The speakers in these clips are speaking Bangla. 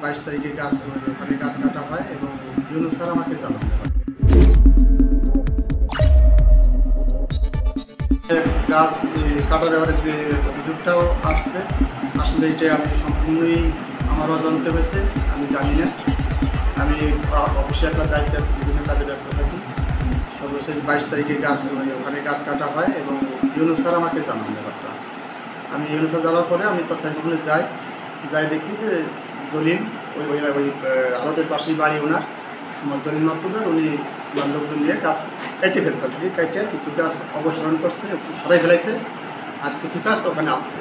22 তারিখে গাছ ওখানে গাছ কাটা হয় এবং ইউনুস স্যার আমাকে জানান গাছ কাটার ব্যাপারে যে অভিযোগটাও আসছে আসলে এটা আমি সম্পূর্ণই আমার অজান্তে হয়েছে, আমি জানি না। আমি অফিসে একটা দায়িত্বে আছি, বিভিন্ন কাজে ব্যস্ত থাকি। সর্বশেষ 22 তারিখে গাছ ওখানে গাছ কাটা হয় এবং ইউনুস স্যার আমাকে জানান ব্যাপারটা। আমি ইউনুস স্যার যাওয়ার পরে আমি তৎক্ষণাৎ যাই দেখি যে জলিল ওই আলোটের পাশেই বাড়ি ওনার জলিল মাতুদার, উনি লোকজন নিয়ে গাছ কেটে ফেলছে, কেটে কিছু গাছ অপসারণ করছে, সরাই ফেলাইছে, আর কিছু গাছ ওখানে আসছে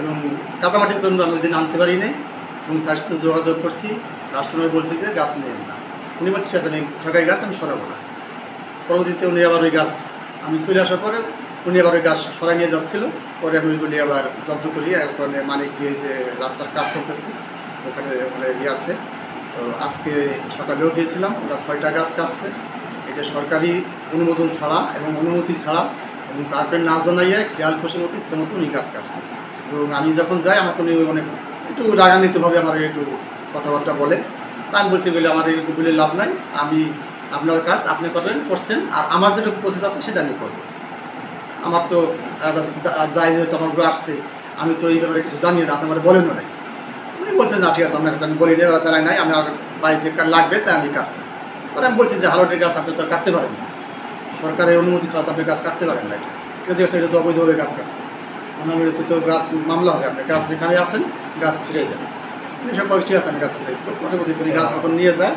এবং কাদামাটির জন্য আমি ওই দিন আনতে পারি নাই এবং স্বাস্থ্য যোগাযোগ করছি। লাস্ট সময় বলছি যে গাছ নেই না, উনি বলছি সেটা নেই, সরকারি গাছ আমি সরাবো না। পরবর্তীতে উনি আবার ওই গাছ আমি চলে আসার পরে উনি আবার ওই গাছ সরাই নিয়ে যাচ্ছিল, পরে আমি ওইগুলি আবার জব্দ করি। ওখানে মানিক দিয়ে যে রাস্তার কাজ চলতেছে ওখানে আছে। তো আজকে সকালেও গিয়েছিলাম, ওরা 6টা গাছ কাটছে। এটা সরকারি অনুমোদন ছাড়া এবং অনুমতি ছাড়া এবং কার্পেট না জানাইয়া খেয়াল খুশিমতি সে মতো উনি গাছ কাটছে। এবং আমি যখন যাই আমাকে উনি অনেক একটু রাগান্বিতভাবে আমার একটু কথাবার্তা বলে। তা আমি বলছি বলে আমার এরকম বলে লাভ নাই, আমি আপনার কাজ আপনি করছেন, আর আমার যেটুকু প্রসেস আছে সেটা আমি করবো। আমার তো যাই যেহেতু আমার উপরে আসছে, আমি তো এই ব্যাপারে কিছু জানি না, আপনি আমার বলেনও নাই। উনি বলছেন না ঠিক আছে, আপনার কাছে আমি বলি না, তারাই নাই, আমি আমার বাড়িতে লাগবে তাই আমি কাটছি। পরে আমি বলছি যে হালটের গাছ আপনি তো কাটতে পারেন না, সরকারের অনুমতি ছাড়া তো আপনি গাছ কাটতে পারেন না, এটা তো অবৈধভাবে গাছ কাটছে, আমার বিরুদ্ধে তো গাছ মামলা হবে, আপনি গাছ যেখানে আসেন গাছ ফিরিয়ে দেন। সব ঠিক আছে, আমি গাছ ফিরিয়ে দেবো। পরবর্তীতে গাছ যখন নিয়ে যায়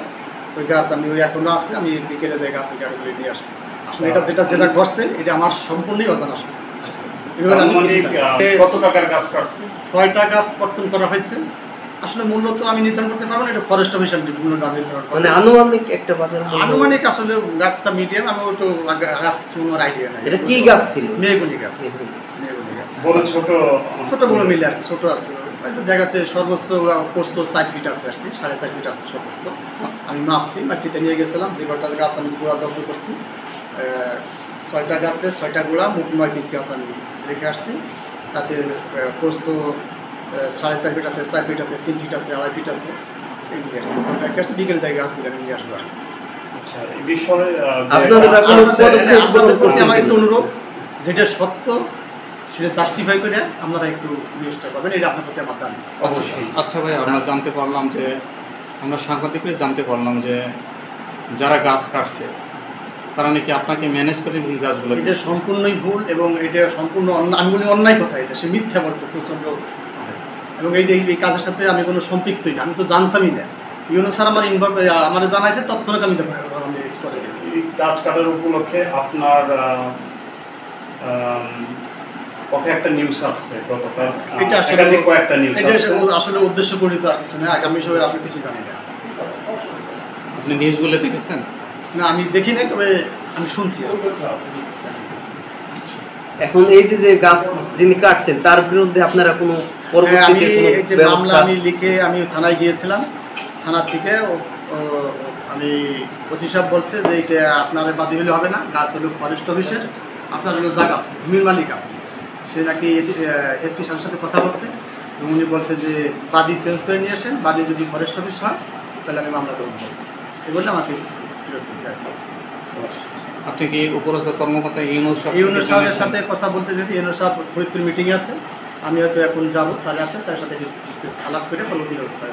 ওই গাছ আমি ওই এখনও আছে, আমি বিকেলে যাই গাছের কাগজ নিয়ে আসবো। আসলে এটা যেটা ঘটছে এটা আমার সম্পূর্ণই অজানা। কত টাকার গাছ কাটছে? 6টা গাছ কর্তন করা হয়েছে। আসলে মূল্য তো আমি নির্ধারণ করতে পারবো না, এটা ফরেস্ট অফিসার মূল্যটা নির্ধারণ করে। মানে আনুমানিক একটা বাজার আনুমানিক আসলে গাছটা মিডিয়াম, আমি তো গাছ আমার আইডিয়া নাই। এটা কি গাছ ছিল? মেহগুনি গাছ। বড় ছোট বড় মিলে আর কি, ছোট আছে হয়তো দেখা যাচ্ছে সর্বোচ্চ পোস্ত 4 ফিট আছে আর কি, 4.5 ফিট আছে সর্বোচ্চ। আমি মাপছি, মাটিতে নিয়ে গেছিলাম, যে কটা গাছ আমি গোড়া জব্দ করছি 6টা গাছে 6টা গোড়া, মোট 9 পিস গাছ আমি রেখে আসছি। তাতে পোস্ত 4.5 ফিট আছে, 4 ফিট আছে, 3 ফিট আছে, 2.5 ফিট আছে, এইগুলি রেখে আসছি। বিকেল জায়গা গাছগুলো আমি নিয়ে আসবো। আচ্ছা, এই বিষয়ে আমার একটু অনুরোধ, যেটা সত্য সেটা জাস্টিফাই করে আপনারা একটু নিউজটা করবেন, এটা আপনার প্রতি আমার দাবি। অবশ্যই। আচ্ছা ভাই, আমরা জানতে পারলাম যে আমরা সাংবাদিকরা জানতে পারলাম যে যারা গাছ কাটছে তারা নাকি আপনাকে ম্যানেজ করে এই গাছগুলো। এটা সম্পূর্ণই ভুল এবং এটা সম্পূর্ণ আমি বলি অন্যায় কথা, এটা সে মিথ্যা বলছে প্রচণ্ড। এবং এই কাজের সাথে আমি কোনো সম্পৃক্তই না, আমি তো জানতামই না। ইউনুস স্যার আমার আমার জানাইছে, তৎক্ষণাৎ আমি স্পটে গেছি। এই গাছ কাটার উপলক্ষে আপনার পক্ষে একটা নিউজ আসছে গতকাল, এটা আসলে কয়েকটা নিউজ, এটা আসলে উদ্দেশ্য পরিচিত আর কিছু না, আগামী সময়ে আসলে কিছু জানি না। আপনি নিউজগুলো দেখেছেন? না, আমি দেখি নাই, তবে আমি শুনছি। এখন এই যে গাছ যিনি কাটছেন তার বিরুদ্ধে আপনারা কোনো মামলা আমি লিখে আমি থানায় গিয়েছিলাম। থানা থেকে আমি ওসি সাহেব বলছে যে এটা আপনার বাদী হলে হবে না, গাছ হলো ফরেস্ট অফিসের, আপনার হলো জায়গা ভূমির মালিক। সে নাকি এসপি সাহেবের সাথে কথা বলছে এবং উনি বলছে যে বাদী চেঞ্জ করে নিয়ে আসেন, বাদী যদি ফরেস্ট অফিস হয় তাহলে আমি মামলা গ্রহণ করবো। এই বললে আমাকে ফেরত দিচ্ছে আর কি। আপনি কি উপরস্থ কর্মকর্তা ইউনুস সাহেবের সাথে কথা বলতে চাইছি। ইউনুস সাহেব ফরিদপুর মিটিংয়ে আছে, আমি হয়তো এখন যাবো, স্যারের আসলে স্যারের সাথে আলাপ করে পরবর্তী ব্যবস্থা